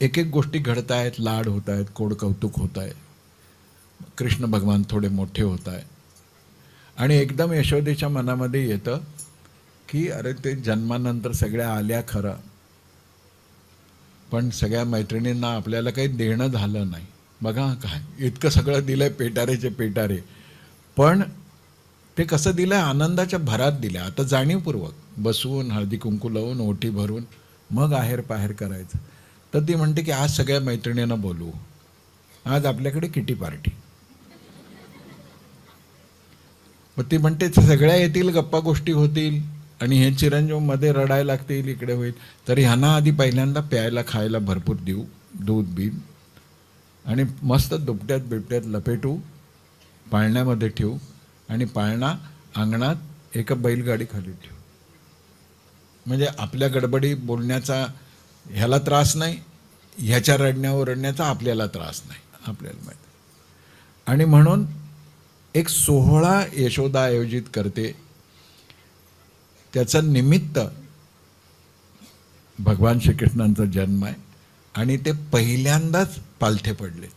एक एक गोष्टी घडत आहेत, लाड होत आहेत, कोड कौतुक होत आहे, कृष्ण भगवान थोडे मोठे होत आहे आणि एकदम यशोदेच्या मनामध्ये येतं की अरे ते जन्मानंतर सगळ्या आल्या खरं, पण सगळ्या मैत्रिणींना आपल्याला काही देणं झालं नाही. बघा काय इतकं सगळं दिलंय, पेटारेचे पेटारे, पण ते कसं दिलंय, आनंदाच्या भरात दिलं. आता जाणीवपूर्वक बसवून हळदी कुंकू लावून ओटी भरून मग आहेर पाहेर करायचं. तर ती म्हणते की आज सगळ्या मैत्रिणींना बोलवू, आज आपल्याकडे किटी पार्टी. मग ती म्हणते सगळ्या येतील, गप्पा गोष्टी होतील आणि हे चिरंजीव मध्ये रडायला लागतील, इकडे होईल. तर ह्यांना आधी पहिल्यांदा प्यायला खायला भरपूर देऊ, दूध बीन, आणि मस्त दुपट्यात बिपट्यात लपेटू, पाळण्यामध्ये ठेवू आणि पाळणा अंगणात एका बैलगाडी खाली ठेवू. म्हणजे आपल्या गडबडी बोलण्याचा ह्याला त्रास नाही, ह्याच्या रडण्यावर रडण्याचा आपल्याला त्रास नाही, आपल्याला माहिती. आणि म्हणून एक सोहळा यशोदा आयोजित करते. त्याचं निमित्त भगवान श्रीकृष्णांचा जन्म आहे आणि ते पहिल्यांदाच पालथे पडले.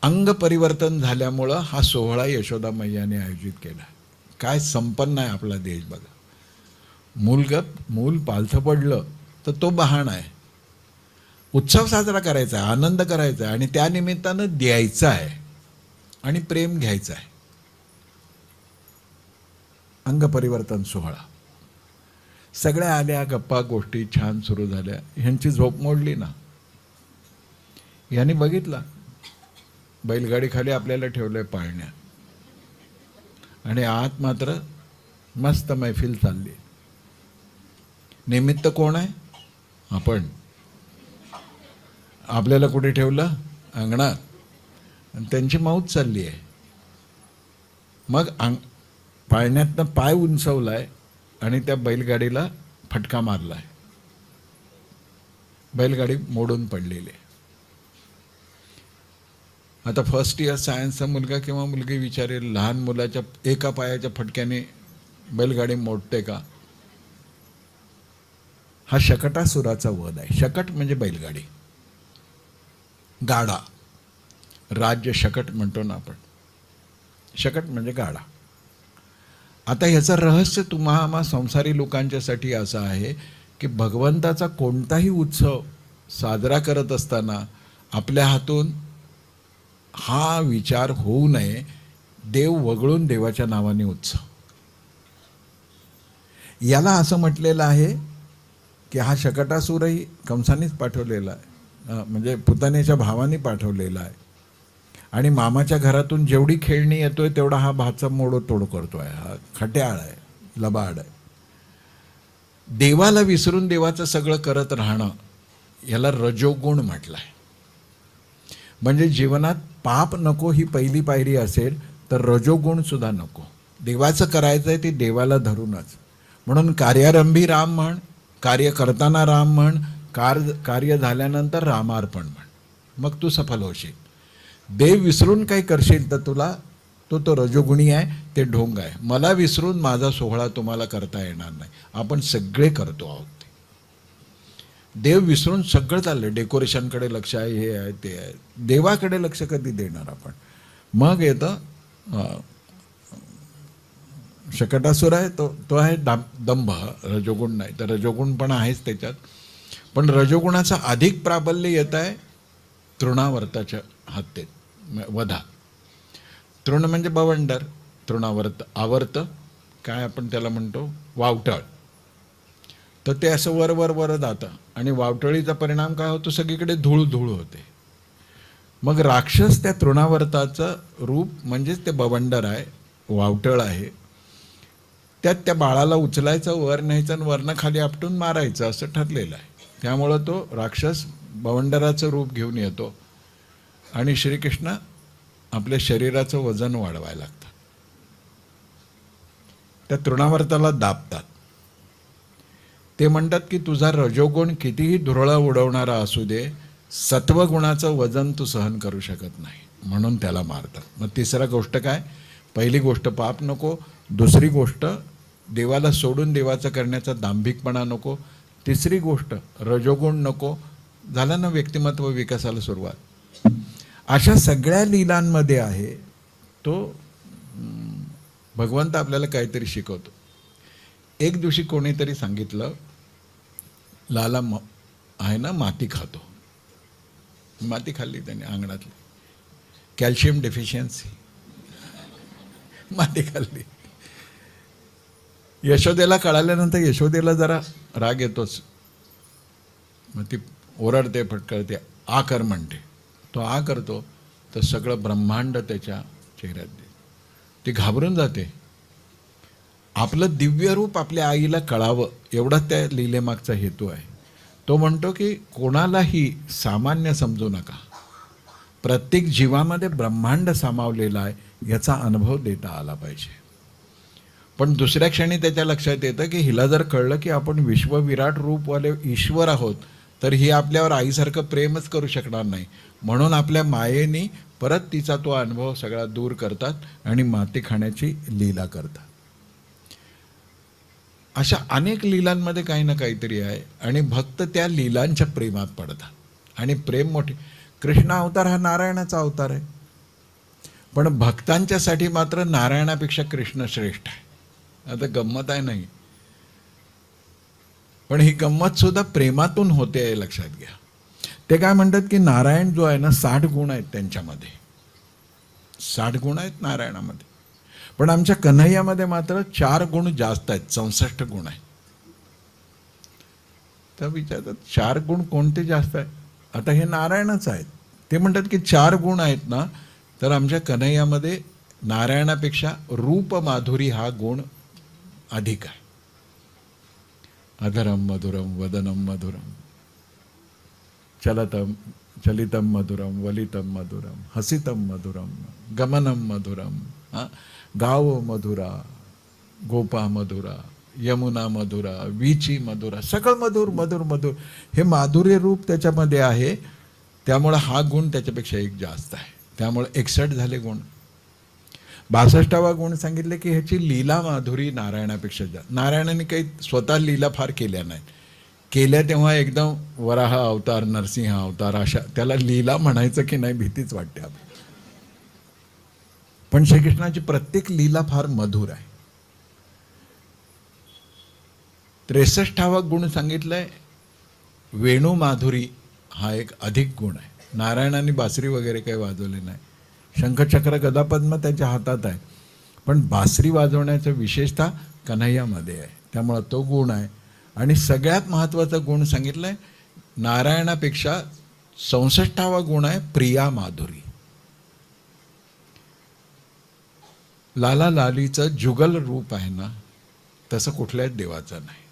अंग परिवर्तन झाल्यामुळं हा सोहळा यशोदा मैयाने आयोजित केला. काय संपन्न आहे आपला देश बघा. मूल पालथं पडलं तर तो बहाणा आहे. उत्सव साजरा करायचा आहे, आनंद करायचा आहे आणि त्या निमित्तानं द्यायचा आहे आणि प्रेम घ्यायचं आहे. अंग परिवर्तन सोहळा, सगळ्या आल्या, गप्पा गोष्टी छान सुरू झाल्या. ह्यांची झोप मोडली ना. यांनी बघितला बैलगाडी खाली आपल्याला ठेवलंय पाळण्या आणि आत मात्र मस्त मैफिल चालली. निमित्त कोण आहे? आपण. आपल्याला कुठे ठेवलं? अंगणात. आणि त्यांची मौत चालली आहे. मग पाळण्यातनं पाय उंचवलाय आणि त्या बैलगाडीला फटका मारलाय. बैलगाडी मोडून पडलेली आहे. आता फर्स्ट इयर सायन्सचा मुलगा किंवा मुलगी विचारेल, लहान मुलाच्या एका पायाच्या फटक्याने बैलगाडी मोडते का? हा शकटासुराचा वध आहे. शकट म्हणजे बैलगाडी, गाडा, राज्य शकट म्हणतो ना आपण. शकट म्हणजे गाडा. आता ह्याचं रहस्य तुम्हा संसारी लोकांच्यासाठी असं आहे की भगवंताचा कोणताही उत्सव साजरा करत असताना आपल्या हातून हा विचार होऊ नये, देव वगळून देवाच्या नावाने उत्सव. याला असं म्हटलेलं आहे की हा शकटासूरही कंसानेच पाठवलेला आहे, म्हणजे पुतनेच्या भावाने पाठवलेला आहे. आणि मामाच्या घरातून जेवढी खेळणी येतोय तेवढा हा भाचा मोडोतोड करतोय. हा खट्याळ आहे, लबाड आहे. देवाला विसरून देवाचं सगळं करत राहणं याला रजोगुण म्हटलंय. म्हणजे जीवनात पाप नको ही पहिली पायरी असेल तर रजोगुण सुद्धा नको. देवाचं करायचं आहे ते देवाला धरूनच. म्हणून कार्यारंभी राम म्हण, कार्य करताना राम म्हण, कार्य झाल्यानंतर रामार्पण म्हण, मग तू सफल होशील. देव विसरून काही करशील तर तुला तो रजोगुणी आहे, ते ढोंग आहे. मला विसरून माझा सोहळा तुम्हाला करता येणार नाही. आपण सगळे करतो आहोत. देव विसरून सगळं चाललंय. डेकोरेशनकडे लक्ष आहे, हे आहे, ते आहे. देवाकडे लक्ष कधी देणार आपण? मग येतं शकटासुर आहे, तो आहे दंभ. रजोगुण नाही, तर रजोगुण पण आहेच त्याच्यात. पण रजोगुणाचं अधिक प्राबल्य येत आहे तृणावर्ताच्या हत्येत, वधा. तृण म्हणजे बवंडर, तृणावर्त, आवर्त काय आपण त्याला म्हणतो, वावटळ. तर ते असं वर वर वर जातं आणि वावटळीचा परिणाम काय होतो, सगळीकडे धूळ धूळ होते. मग राक्षस त्या तृणावर्ताचं रूप म्हणजेच ते बवंडर आहे, वावटळ आहे. त्यात त्या बाळाला उचलायचं, वर न्यायचं आणि वरनं खाली आपटून मारायचं असं ठरलेलं आहे. त्यामुळं तो राक्षस बवंडराचं रूप घेऊन येतो आणि श्रीकृष्ण आपल्या शरीराचं वजन वाढवायला लागतं. त्या तृणावर्ताला दाबतात. ते म्हणतात की तुझा रजोगुण कितीही धुरळा उडवणारा असू दे, सत्वगुणाचं वजन तू सहन करू शकत नाही, म्हणून त्याला मारतात. मग तिसरा गोष्ट काय? पहिली गोष्ट पाप नको, दुसरी गोष्ट देवाला सोडून देवाचं करण्याचा दांभिकपणा नको, तिसरी गोष्ट रजोगुण नको, झालं ना व्यक्तिमत्व विकासाला सुरुवात. अशा सगळ्या लीलांमध्ये आहे तो भगवंत आपल्याला काहीतरी शिकवतो. एक दिवशी कोणीतरी सांगितलं, लाला आहे ना माती खातो. माती खाल्ली त्याने अंगणातली, कॅल्शियम डेफिशियन्सी, माती खाल्ली. यशोदेला कळाल्यानंतर यशोदेला जरा राग येतोच. मग ती ओरडते, फटकळते, आ कर म्हणते. तो आ करतो तर सगळं ब्रह्मांड त्याच्या चेहऱ्यात दे. ती घाबरून जाते. आपलं दिव्य रूप आपल्या आईला कळावं एवढाच त्या लीलेमागचा हेतू आहे. तो म्हणतो की कोणालाही सामान्य समजू नका, प्रत्येक जीवामध्ये ब्रह्मांड सामावलेला आहे याचा अनुभव देता आला पाहिजे. पण दुसऱ्या क्षणी त्याच्या लक्षात येतं की हिला जर कळलं की आपण विश्वविराट रूपवाले ईश्वर आहोत तर ही आपल्यावर आईसारखं प्रेमच करू शकणार नाही. म्हणून आपल्या मायेनी परत तिचा तो अनुभव सगळा दूर करतात आणि माती खाण्याची लीला करतात. अशा अनेक लीलांमध्ये काही ना काहीतरी आहे आणि भक्त त्या लीलांच्या प्रेमात पडतात. आणि प्रेम मोठे. कृष्ण अवतार हा नारायणाचा अवतार आहे, पण भक्तांच्यासाठी मात्र नारायणापेक्षा कृष्ण श्रेष्ठ आहे. आता गंमत आहे नाही, पण ही गंमत सुद्धा प्रेमातून होते आहे, लक्षात घ्या. ते काय म्हणतात की नारायण जो आहे ना 60 गुण आहेत त्यांच्यामध्ये, 60 गुण आहेत नारायणामध्ये. पण आमच्या कन्हैयामध्ये मात्र 4 गुण जास्त आहेत, 64 गुण आहेत. तर विचारतात 4 गुण कोणते जास्त आहेत? आता हे नारायणच आहेत. ते म्हणतात की 4 गुण आहेत ना, तर आमच्या कन्हैयामध्ये नारायणापेक्षा रूप माधुरी हा गुण अधिक आहे. अधरम मधुरम वदनम मधुरम चलितम मधुरम वलितम मधुरम हसितम मधुरम गमनम मधुरम, गाव मधुरा, गोपा मधुरा, यमुना मधुरा, वीची मधुरा, सगळं मधुर मधुर मधुर. हे माधुर्य रूप त्याच्यामध्ये आहे. त्यामुळं हा गुण त्याच्यापेक्षा एक जास्त आहे. त्यामुळे 61 झाले गुण. 62वा गुण सांगितले की ह्याची लीला माधुरी नारायणापेक्षा जास्त. नारायणाने काही स्वतः लीला फार केल्या नाहीत. केल्या तेव्हा एकदम वराह अवतार, नरसिंह अवतार, अशा. त्याला लीला म्हणायचं की नाही भीतीच वाटते आपल्याला. पण श्रीकृष्णाची प्रत्येक लीला फार मधुर आहे. 63वा गुण सांगितलंय वेणू माधुरी, हा एक अधिक गुण आहे. नारायणाने बासरी वगैरे काही वाजवले नाही. शंखचक्र गदापद्म त्याच्या हातात आहे, पण बासरी वाजवण्याचं विशेषतः कन्हैयामध्ये आहे. त्यामुळं तो गुण आहे. आणि सगळ्यात महत्त्वाचा गुण सांगितलंय नारायणापेक्षा 64वा गुण आहे प्रिया माधुरी. लाला लालीचं जुगल रूप आहे ना, तसं कुठल्याच देवाचं नाही.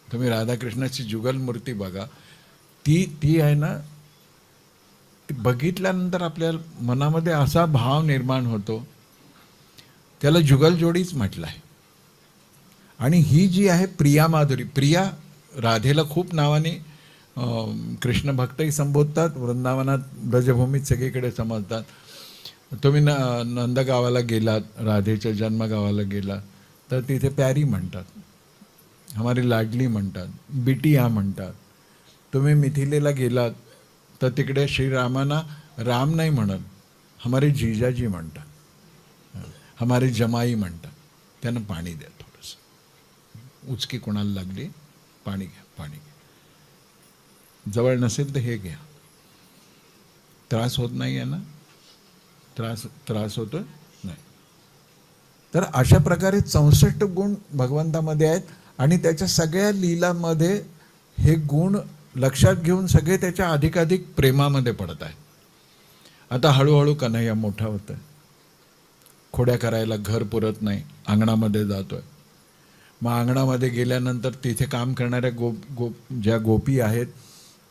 तुम्ही राधाकृष्णाची जुगल मूर्ती बघा, ती आहे ना, ती बघितल्यानंतर आपल्या मनामध्ये असा भाव निर्माण होतो. त्याला जुगल जोडीच म्हटलं आहे. आणि ही जी आहे प्रिया माधुरी, प्रिया राधेला खूप नावाने कृष्ण भक्तही संबोधतात. वृंदावनात ब्रजभूमीत सगळीकडे समजतात. तुम्ही नंदगावाला गेलात, राधेच्या जन्मगावाला गेलात तर तिथे प्यारी म्हणतात, हमारी लाडली म्हणतात, बिटिया म्हणतात. तुम्ही मिथिलेला गेलात तर तिकडे श्रीरामांना राम नाही म्हणत, हमारे जीजाजी म्हणतात, हमारे जमाई म्हणतात. त्यांना पाणी द्या थोडंसं, उचकी कोणाला लागली, पाणी घ्या, पाणी घ्या. जवळ नसेल तर हे घ्या. त्रास होत नाही आहे ना? त्रास होतो नाही. तर अशा प्रकारे 64 गुण भगवंतामध्ये आहेत आणि त्याच्या सगळ्या लीलांमध्ये हे गुण लक्षात घेऊन सगळे त्याच्या अधिकाधिक प्रेमामध्ये पडत आहेत. आता हळूहळू कन्हैया मोठा होतोय. खोड्या करायला घर पुरत नाही, अंगणामध्ये जातोय. मग अंगणामध्ये गेल्यानंतर तिथे काम करणाऱ्या ज्या गोपी आहेत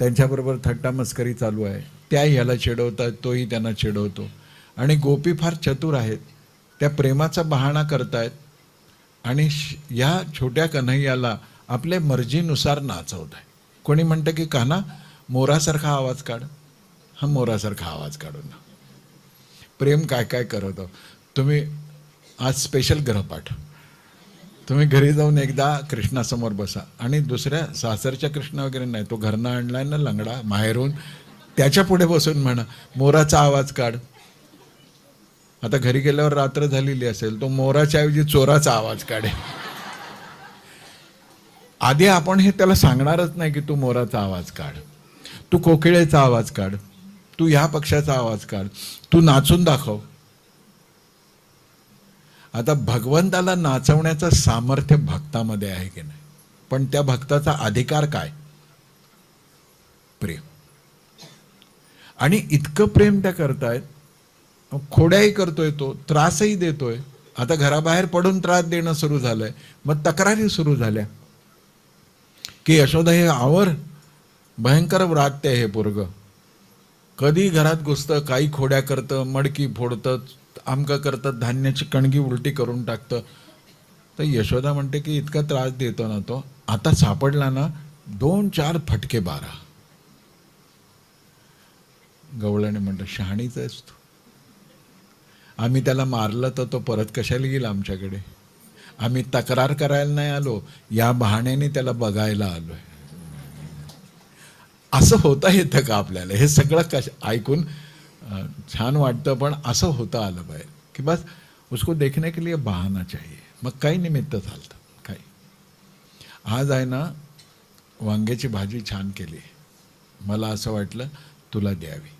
त्यांच्याबरोबर थट्टा मस्करी चालू आहे. त्या ह्याला चिडवतात, तोही त्यांना चिडवतो. आणि गोपी फार चतुर आहेत, त्या प्रेमाचा बहाणा करतायत आणि या छोट्या कन्हैयाला आपल्या मर्जीनुसार नाचवत आहे. कोणी म्हणतं की कान्हा मोरासारखा आवाज काढ. हा मोरासारखा आवाज काढू ना. प्रेम काय काय करत. तुम्ही आज स्पेशल ग्रहपाठ, तुम्ही घरी जाऊन एकदा कृष्णासमोर बसा आणि दुसऱ्या सासरच्या कृष्ण वगैरे नाही, तो घरनं आणलाय ना लंगडा माहेरून, त्याच्या पुढे बसून म्हणा मोराचा आवाज काढ. आता घरी गेल्यावर रात्र झालेली असेल, तो मोराच्या ऐवजी चोराचा आवाज काढे. आधी आपण हे त्याला सांगणारच नाही की तू मोराचा आवाज काढ, तू कोकिळेचा आवाज काढ, तू ह्या पक्षाचा आवाज काढ, तू नाचून दाखव. आता भगवंताला नाचवण्याचं सामर्थ्य भक्तामध्ये आहे की नाही, पण त्या भक्ताचा अधिकार काय? प्रेम. आणि इतकं प्रेम त्या करतायत, खोड्याही करतोय, तो त्रासही देतोय. आता घराबाहेर पडून त्रास देणं सुरू झालंय, मग तक्रारी सुरू झाल्या की यशोदा हे आवर, भयंकर व्रात्य आहे हे पोरग, कधी घरात घुसतं, काही खोड्या करतं, मडकी फोडतं, आमकं करतं, धान्याची कणगी उलटी करून टाकतं. तर यशोदा म्हणते की इतका त्रास देतो ना तो, आता सापडला ना 2-4 फटके 12. गवळणी म्हणतं शहाणीच आहेस तू, आम्ही त्याला मारलं तर तो परत कशाला येईल आमच्याकडे, आम्ही तक्रार करायला नाही आलो, या बहाण्याने त्याला बघायला आलोय. असं होता येतं का आपल्याला? हे सगळं ऐकून छान वाटतं, पण असं होता आलं पाहिजे की बस उसको देखने के लिए बहाना चाहिए. मग काही निमित्त चालतं काही. आज आहे ना वांग्याची भाजी छान केली, मला असं वाटलं तुला द्यावी.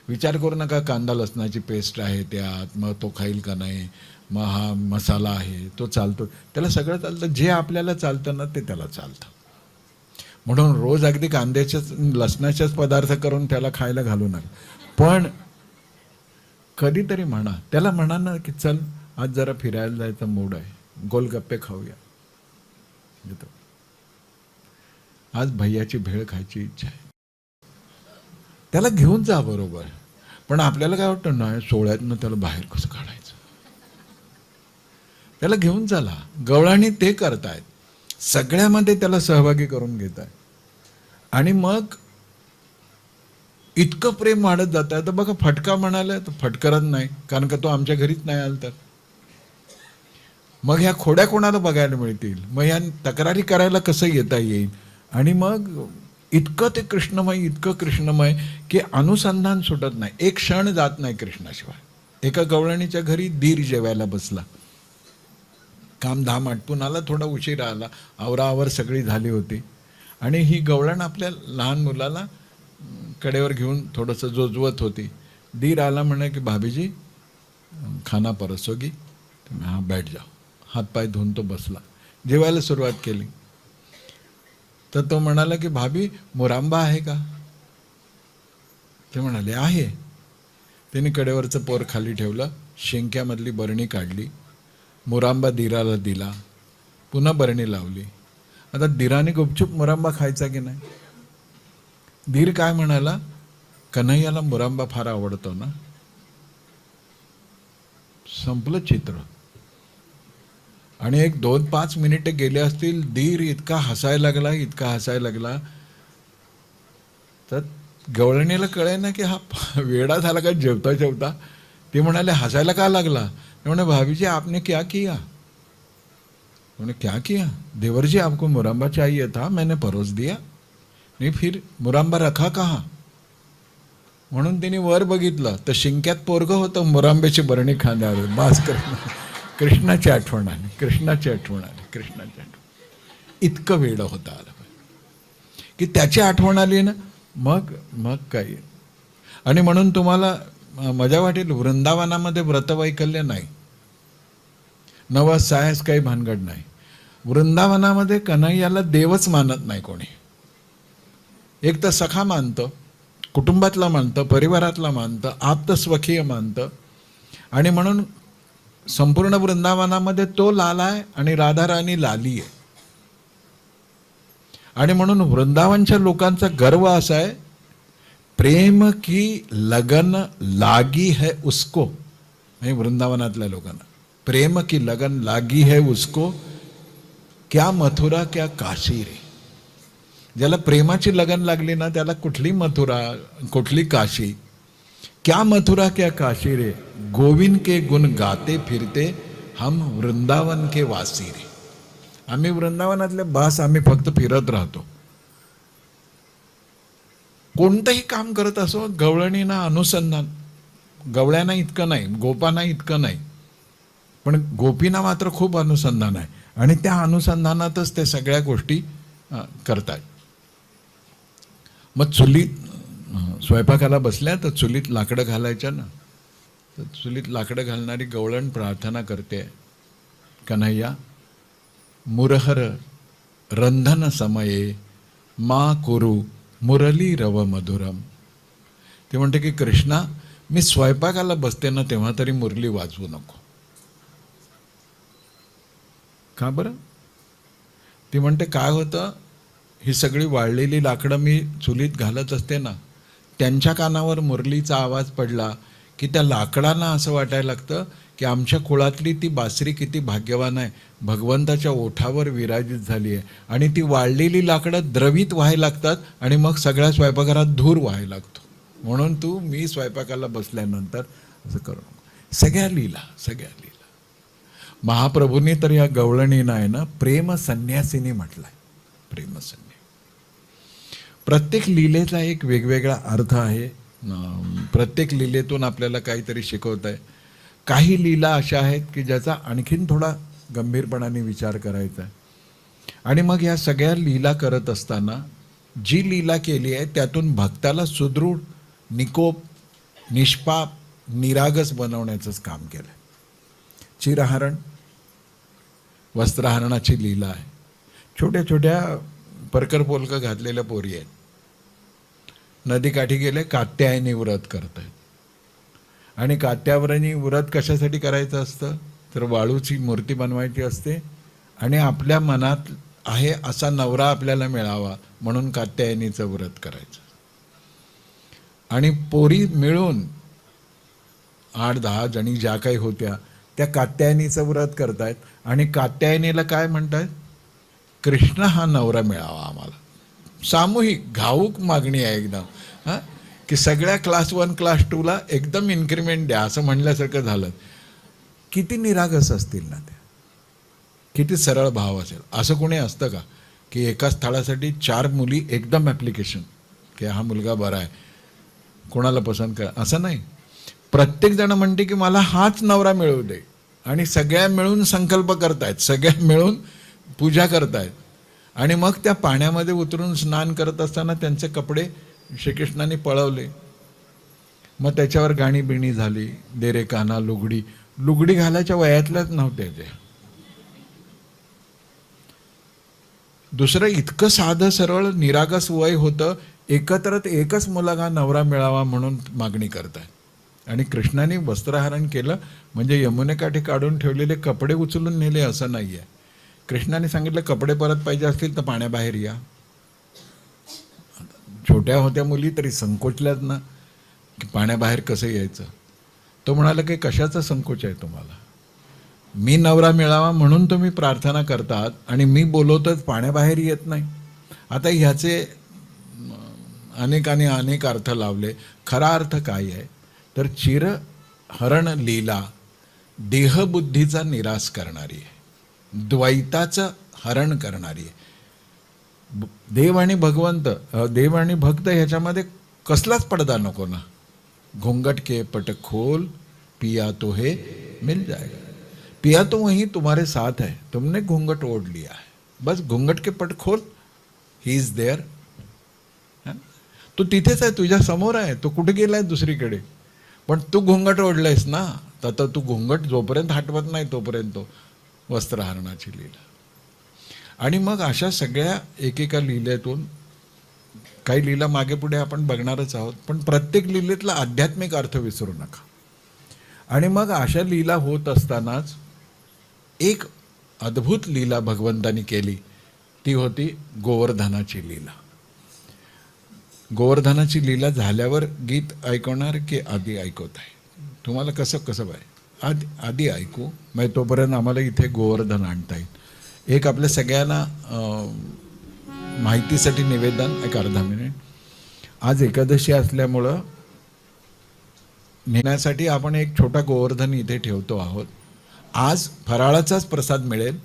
विचार करू नका कांदा लसणाची पेस्ट आहे त्यात, मग तो खाईल का नाही, मग हा मसाला आहे तो चालतो, त्याला सगळं चालतं. जे आपल्याला चालतं ना ते त्याला चालतं. म्हणून रोज अगदी कांद्याच्याच लसणाच्याच पदार्थ करून त्याला खायला घालू नका, पण कधीतरी म्हणा त्याला, म्हणा ना की चल आज जरा फिरायला जायचा मूड आहे, गोलगप्पे खाऊया, आज भैयाची भेळ खायची इच्छा आहे, त्याला घेऊन जा बरोबर. पण आपल्याला काय वाटतं ना, सोहळ्यातनं त्याला बाहेर कसं काढायचं, त्याला घेऊन चला. गवळणी ते करतायत, सगळ्यामध्ये त्याला सहभागी करून घेत आहे. आणि मग इतकं प्रेम वाढत जात आहे. तर बघा फटका म्हणाला तर फटकारत नाही, कारण का तो आमच्या घरीच नाही आला तर. मग ह्या खोड्या कोणाला बघायला मिळतील, मग ह्या तक्रारी करायला कसं येता येईल. आणि मग इतकं ते कृष्णमय, इतकं कृष्णमय की अनुसंधान सुटत नाही, एक क्षण जात नाही कृष्णाशिवाय. एका गवळणीच्या घरी दीर जेवायला बसला, काम धाम आटपून आला, थोडा उशीर आला, आवराआवर सगळी झाली होती. आणि ही गवळण आपल्या लहान मुलाला कडेवर घेऊन थोडंसं जोजवत होती. दीर आला म्हणे की भाभीजी खाना परसोगी. हाँ बैठ जाओ. हातपाय धुवून तो बसला, जेवायला सुरुवात केली. तर तो म्हणाला की भाभी मुरांबा आहे का? ते म्हणाले आहे. त्याने कडेवरचं पोर खाली ठेवलं, शेंक्यामधली बरणी काढली, मुरांबा दिराला दिला, पुन्हा बरणी लावली. आता दिराने गुपचूप मुरांबा खायचा की नाही. धीर काय म्हणाला, कन्हैयाला मुरांबा फार आवडतो ना. संपलं चित्र. आणि एक 2-5 मिनिटे गेले असतील, धीर इतका हसायला लागला, इतका हसायला लागला, तर गवळणीला कळे ना की हा वेडा झाला का जेवता जेवता. ते म्हणाले हसायला का लागला. म्हणे भाभी जी आपने क्या किया. उन्होंने क्या किया, देवर जी आपको मुरांबा चाहिए था, मैंने परोस दिया, नहीं फिर मुरांबा रखा कहाँ. म्हणून तिने वर बघितलं तर शिंक्यात पोरगं होतं, मुरांब्याची बरणी खांद्यावर. बास कृष्णाची आठवण आली, कृष्णाची आठवण आली, कृष्णाची आठवण. इतकं वेडं होतं आलं की त्याची आठवण आली ना, मग काही. आणि म्हणून तुम्हाला मजा वाटेल, वृंदावनामध्ये व्रतवैकल्य नाही, नवस सायस काही भानगड नाही. वृंदावनामध्ये कन्हैयाला देवच मानत नाही कोणी. एक तर सखा मानतं, कुटुंबातला मानतं, परिवारातला मानतं, आप्तस्वकीय मानतं. आणि म्हणून संपूर्ण वृंदावनामध्ये तो लाला आहे आणि राधाराणी लाली आहे. आणि म्हणून वृंदावनच्या लोकांचा गर्व असा आहे, प्रेम की लगन लागी है उसको. नाही, वृंदावनातल्या लोकांना प्रेम की लगन लागी है उसको, क्या मथुरा क्या काशी रे. ज्याला प्रेमाची लगन लागली ना, त्याला कुठली मथुरा कुठली काशी. क्या मथुरा क्या काशी रे, गोविंद के गुण गाते फिरते हम वृंदावन के वासी रे. आम्ही वृंदावनातले बस, आम्ही फक्त फिरत राहतो. कोणतंही काम करत असो, गवळणीना अनुसंधान, गवळ्यांना इतकं नाही, गोपांना इतकं नाही, पण गोपींना मात्र खूप अनुसंधान आहे. आणि त्या अनुसंधानातच ते सगळ्या गोष्टी करतात. मग चुलीत स्वयंपाकाला बसल्या तर चुलीत लाकडं घालायच्या ना, तर चुलीत लाकडं घालणारी गवळण प्रार्थना करते, कन्हैया मुरहर रंधन समये मा कुरु मुरली रव मधुरम. ते म्हणते की कृष्णा, मी स्वयंपाकाला बसते ना तेव्हा तरी मुरली वाजवू नको. का बरं? ती म्हणते काय होतं, ही सगळी वाळलेली लाकडं मी चुलीत घालत असते ना, त्यांच्या कानावर मुरलीचा आवाज पडला की त्या लाकडांना असं वाटायला लागतं की आमच्या कुळातली ती बासरी किती भाग्यवान आहे, भगवंताच्या ओठावर विराजित झाली आहे. आणि ती वाळलेली लाकडं द्रवित व्हायला लागतात आणि मग सगळ्या स्वयंपाकघरात धूर व्हायला लागतो. म्हणून तू मी स्वयंपाकाला बसल्यानंतर असं करू नको. सगळ्या लीला. महाप्रभूंनी तर या गवळणीनं आहे ना प्रेम संन्यासिनी म्हटलाय. प्रेम संन्यासी. प्रत्येक लीलेचा एक वेगवेगळा अर्थ आहे. प्रत्येक लीलेतून आपल्याला काहीतरी शिकवत आहे. काही लीला अशा आहेत की ज्याचा आणखीन थोडा गंभीरपणाने विचार करायचा आहे. आणि मग या सगळ्या लीला करत असताना जी लीला केली आहे त्यातून भक्ताला सुदृढ, निकोप, निष्पाप, निरागस बनवण्याचंच काम केलं. चिरहरण, वस्त्रहरणाची लीला आहे. छोट्या छोट्या परकर पोलकं घातलेल्या पोरी आहेत, नदीकाठी गेले, कात्यायनी व्रत करत आहेत. आणि कात्यावरणी व्रत कशासाठी करायचं असतं तर वाळूची मूर्ती बनवायची असते आणि आपल्या मनात आहे असा नवरा आपल्याला मिळावा म्हणून कात्यायनीचं व्रत करायचं. आणि पोरी मिळून 8-10 जणी ज्या काही होत्या त्या कात्यायनीचं व्रत करतायत. आणि कात्यायनीला काय म्हणतात, कृष्ण हा नवरा मिळावा आम्हाला. सामूहिक घाऊक मागणी आहे एकदम. हां, की सगळ्या क्लास 1 क्लास 2ला एकदम इन्क्रीमेंट द्या असं म्हणल्यासारखं झालं. किती निरागस असतील ना त्या, किती सरळ भाव असेल. असं कोणी असतं का की एका स्थळासाठी 4 मुली एकदम ॲप्लिकेशन की हा मुलगा बरा आहे, कोणाला पसंत करा, असं नाही. प्रत्येकजण म्हणते की मला हाच नवरा मिळवू दे. आणि सगळ्या मिळून संकल्प करतायत, सगळ्या मिळून पूजा करतायत. आणि मग त्या पाण्यामध्ये उतरून स्नान करत असताना त्यांचे कपडे श्रीकृष्णाने पळवले. मग त्याच्यावर गाणी बिणी झाली, दे रे काना लुगडी. लुगडी घालायच्या वयातल्याच नव्हत्या ते. दुसरं इतकं साधं सरळ निरागस वय होतं, एकत्रच एकच मुलगा नवरा मिळावा म्हणून मागणी करताय. आणि कृष्णाने वस्त्रहरण केलं म्हणजे यमुनेकाठी काढून ठेवलेले कपडे उचलून नेले असं नाही आहे. कृष्णाने सांगितलं कपडे परत पाहिजे असतील तर पाण्याबाहेर या. छोट्या होत्या मुली तरी संकोचल्यात ना की पाण्याबाहेर कसं यायचं. तो म्हणाला की कशाचा संकोच आहे तुम्हाला, मी नवरा मिळावा म्हणून तुम्ही प्रार्थना करतात आणि मी बोलवतच पाण्याबाहेर येत नाही. आता ह्याचे अनेकाने अनेक अर्थ लावले. खरा अर्थ काय आहे तर चिरहरण लीला देहबुद्धीचा निराश करणारी आहे, द्वैताचं हरण करणारी आहे. देव आणि भगवंत, देव आणि भक्त ह्याच्यामध्ये कसलाच पडदा नको ना. घूंघट के पट खोल पिया तो है मिल जाएगा. पिया तो वही तुम्हारे साथ है, तुमने घूंघट ओढ़ लिया है, बस घूंघट के पट खोल, ही इज देअर. तो तिथेच आहे, तुझ्या समोर आहे, तो कुठे गेलाय दुसरीकडे. पण तू घूंघट ओढलायस ना, तर तू घूंघट जोपर्यंत हटवत नाही तोपर्यंत वस्त्रहरणाची लीला. आणि मग अशा सगळ्या एकेका लीलेतून काही लीला मागे पुढे आपण बघणारच आहोत, पण प्रत्येक लीलेतला आध्यात्मिक अर्थ विसरू नका. आणि मग अशा लीला होत असतानाच एक अद्भुत लीला भगवंतानी केली, ती होती गोवर्धनाची लीला. गोवर्धनाची लीला झाल्यावर गीत ऐकवणार की आधी ऐकवत आहे तुम्हाला? कसं बाय आधी ऐकू, मग तोपर्यंत आम्हाला इथे गोवर्धन आणता येईल. एक आपल्या सगळ्यांना माहितीसाठी निवेदन, एक अर्धा मिनिट. आज एकादशी असल्यामुळं नेण्यासाठी आपण एक छोटा गोवर्धन इथे ठेवतो आहोत. आज फराळाचाच प्रसाद मिळेल,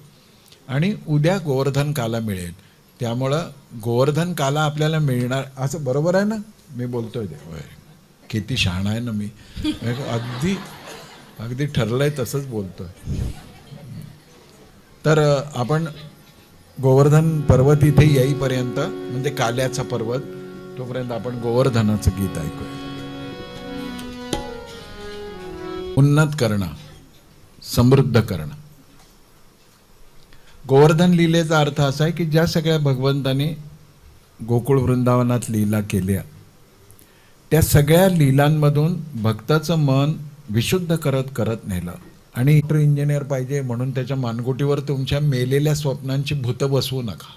आणि उद्या गोवर्धन काला मिळेल. त्यामुळं गोवर्धन काला आपल्याला मिळणार असं बरोबर आहे ना? मी बोलतोय ते किती शहाणा आहे ना मी. अगदी अगदी ठरलंय तसंच बोलतोय. तर आपण गोवर्धन पर्वत इथे येईपर्यंत म्हणजे काल्याचा पर्वत तोपर्यंत आपण गोवर्धनाचं गीत ऐकूया. उन्नत करणं, समृद्ध करणं. गोवर्धन लीलेचा अर्थ असा आहे की ज्या सगळ्या भगवंताने गोकुळ वृंदावनात लीला केल्या त्या सगळ्या लीलांमधून भक्ताचं मन विशुद्ध करत करत नेलं. आणि इंजिनियर पाहिजे म्हणून त्याच्या मानगुटीवर तुमच्या मेलेल्या स्वप्नांची भूतं बसवू नका.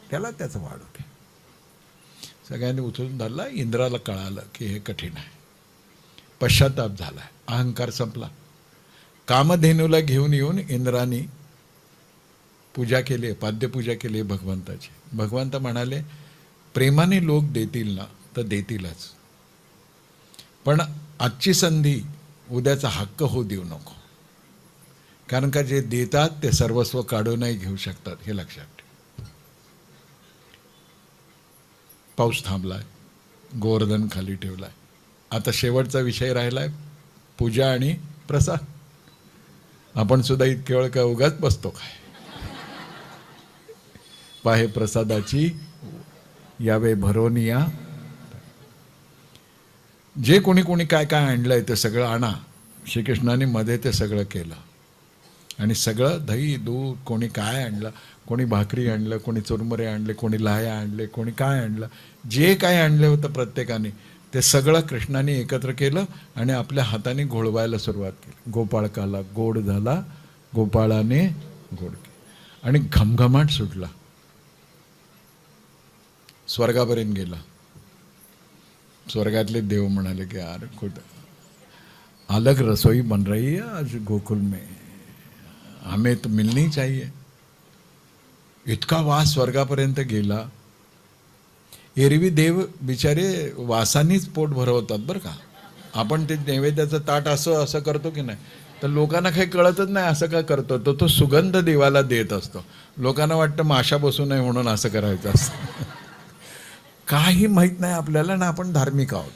त्याला त्याचं वाढू दे. सगळ्यांनी उचलून धरला. इंद्राला कळालं की हे कठीण आहे. पश्चाताप झाला. अहंकार संपला. कामधेनूला घेऊन येऊन इंद्राने पूजा केली, पाद्यपूजा केली भगवंताची. भगवंत म्हणाले प्रेमाने लोक देतील ना तर देतीलच, पण आजची संधी उद्याचा हक्क होऊ देऊ नको. कारण का जे देतात ते सर्वस्व काढूनही घेऊ शकतात, हे लक्षात ठेव. पाऊस थांबलाय, गोवर्धन खाली ठेवलाय. आता शेवटचा विषय राहिलाय पूजा आणि प्रसाद. आपण सुद्धा इतके वेळ का उगाच बसतो काय? पाहे प्रसादाची यावे भरोनिया. जे कोणी कोणी काय काय आणलंय ते सगळं आणा. श्रीकृष्णाने मध्ये ते सगळं केलं. आणि सगळं दही दूध, कोणी काय आणलं, कोणी भाकरी आणलं, कोणी चुरमुरे आणले, कोणी लाह्या आणले, कोणी काय आणलं, जे काय आणलं होतं प्रत्येकाने ते सगळं कृष्णाने एकत्र केलं आणि आपल्या हाताने घोळवायला सुरुवात केली. गोपाळकाला गोड झाला, गोपाळाने गोड केला आणि घमघमाट सुटला. स्वर्गापर्यंत गेला. स्वर्गातले देव म्हणाले की यार कुठं अलग रसोई बन रही है आज गोकुल में, हमें तो मिलनी चाहिए. इतका वास स्वर्गापर्यंत गेला. एरवी देव बिचारे वासानीच पोट भरवतात बरं का. आपण ते नैवेद्याचं ताट असं असं करतो की नाही, तर लोकांना काही कळतच नाही असं का करतो. तो सुगंध देवाला देत असतो. लोकांना वाटतं माशा बसू नये म्हणून असं करायचं असतं. काही माहीत नाही आपल्याला ना. आपण धार्मिक आहोत.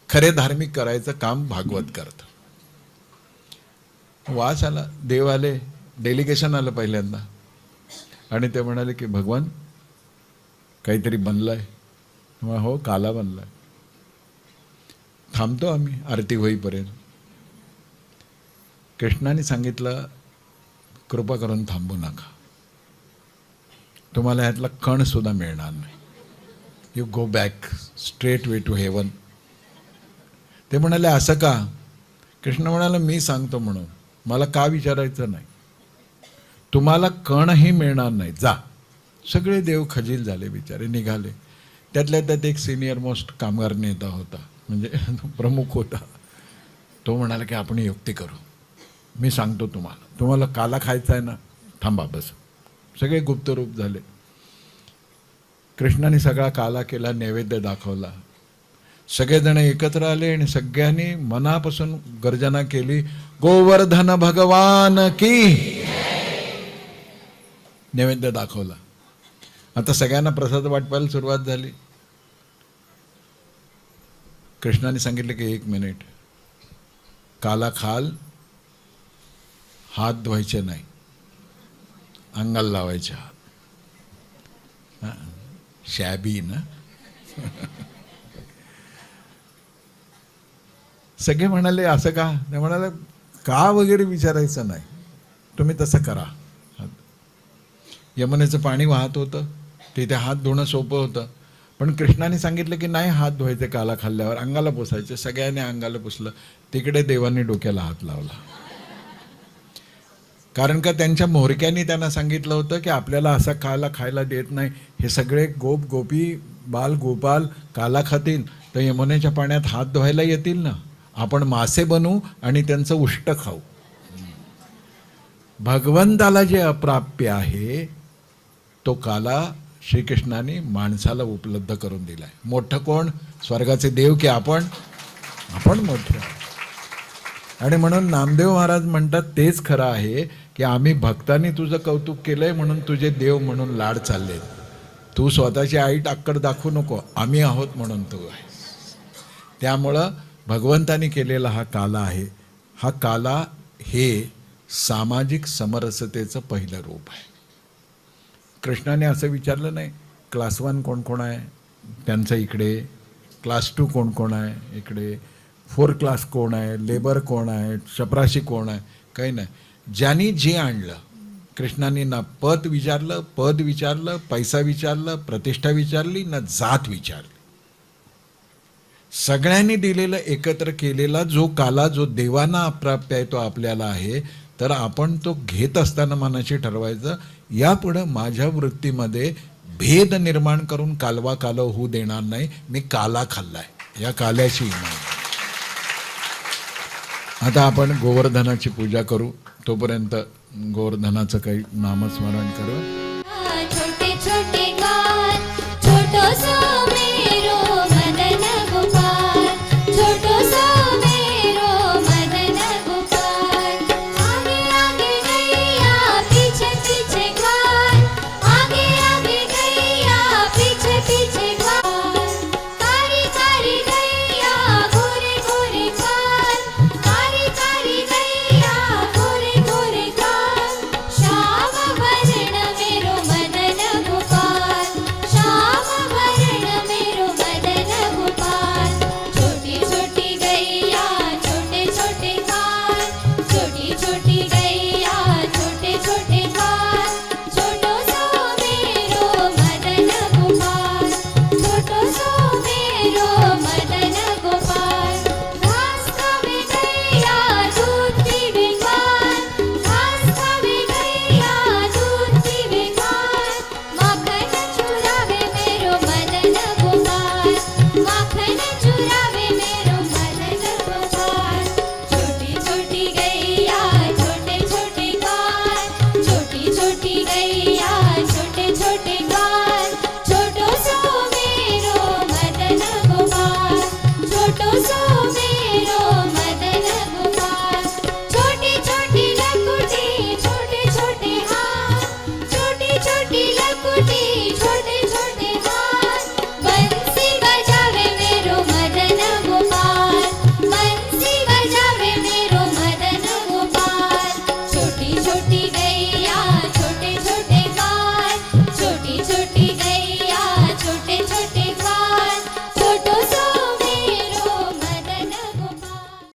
खरे धार्मिक करायचं काम भागवत करतं. वास आला, देव आले, डेलिगेशन आलं पहिल्यांदा आणि ते म्हणाले की भगवान काहीतरी बनलंय. हो, काला बनलाय. थांबतो आम्ही आरती होईपर्यंत. कृष्णाने सांगितलं कृपा करून थांबू नका, तुम्हाला ह्यातला कण सुद्धा मिळणार नाही. You go back straight way to heaven. ते म्हणाले असं का? कृष्ण म्हणाला मी सांगतो म्हणून, मला का विचारायचं नाही. तुम्हाला कणही मिळणार नाही, जा. सगळे देव खजील झाले, बिचारे निघाले. त्यातल्या त्यात एक सिनियर मोस्ट कामगार नेता होता, म्हणजे प्रमुख होता. तो म्हणाला की आपण युक्ती करू, मी सांगतो तुम्हाला, तुम्हाला काला खायचा आहे ना, थांबा बस. सगळे गुप्तरूप झाले. कृष्णाने सगळा काला केला, नैवेद्य दाखवला. सगळेजण एकत्र आले आणि सगळ्यांनी मनापासून गर्जना केली, गोवर्धन भगवान की. नैवेद्य दाखवला. आता सगळ्यांना प्रसाद वाटपायला सुरुवात झाली. कृष्णाने सांगितले की 1 मिनिट, काला खाल, हात धुवायचे नाही, अंगाला लावायचे हात. शॅबी ना. सगळे म्हणाले असं का? ते म्हणाले का वगैरे विचारायचं नाही, तुम्ही तसं करा. यमुनेचं पाणी वाहत होतं, तिथे हात धुणं सोपं होतं. पण कृष्णाने सांगितलं की नाही हात धुवायचे काला खाल्ल्यावर, अंगाला पुसायचे. सगळ्यांनी अंगाला पुसलं. तिकडे देवांनी डोक्याला हात लावला. कारण का त्यांच्या म्होरक्यांनी त्यांना सांगितलं होतं की आपल्याला असा काला खायला देत नाही. हे सगळे गोप गोपी बाल गोपाल काला खातील तर यमुनेच्या पाण्यात हात धुवायला येतील ना. आपण मासे बनवू आणि त्यांचं उष्ट खाऊ. भगवंताला जे अप्राप्य आहे तो काला श्रीकृष्णाने माणसाला उपलब्ध करून दिलाय. मोठं कोण? स्वर्गाचे देव की आपण? आपण मोठे. आणि म्हणून नामदेव महाराज म्हणतात तेच खरं आहे की आम्ही भक्तांनी तुझं कौतुक केलंय म्हणून तुझे देव म्हणून लाड चालले. तू स्वतःची आई टाक्कड दाखवू नको, आम्ही आहोत म्हणून तू आहे. त्यामुळं भगवंतानी केलेला हा काला आहे. हा काला हे सामाजिक समरसतेचं पहिलं रूप आहे. कृष्णाने असं विचारलं नाही क्लास 1 कोण कोण आहे त्यांचं इकडे, क्लास 2 कोण कोण आहे इकडे, 4 क्लास कोण आहे, लेबर कोण आहे, चपराशी कोण आहे, काही नाही. ज्यांनी जे आणलं कृष्णाने ना पद विचारलं, पैसा विचारलं, प्रतिष्ठा विचारली, ना जात विचारली. सगळ्यांनी दिलेलं एकत्र केलेला जो काला, जो देवांना अप्राप्य आहे तो आपल्याला आहे. तर आपण तो घेत असताना मनाशी ठरवायचं यापुढं माझ्या वृत्तीमध्ये भेद निर्माण करून कालवा कालव होऊ देणार नाही. मी काला खाल्लाय, या काल्याची इमान. आता आपण गोवर्धनाची पूजा करू. तोपर्यंत गोवर्धनाचं काही नामस्मरण करू. छोटे छोटे गाल छोटोसं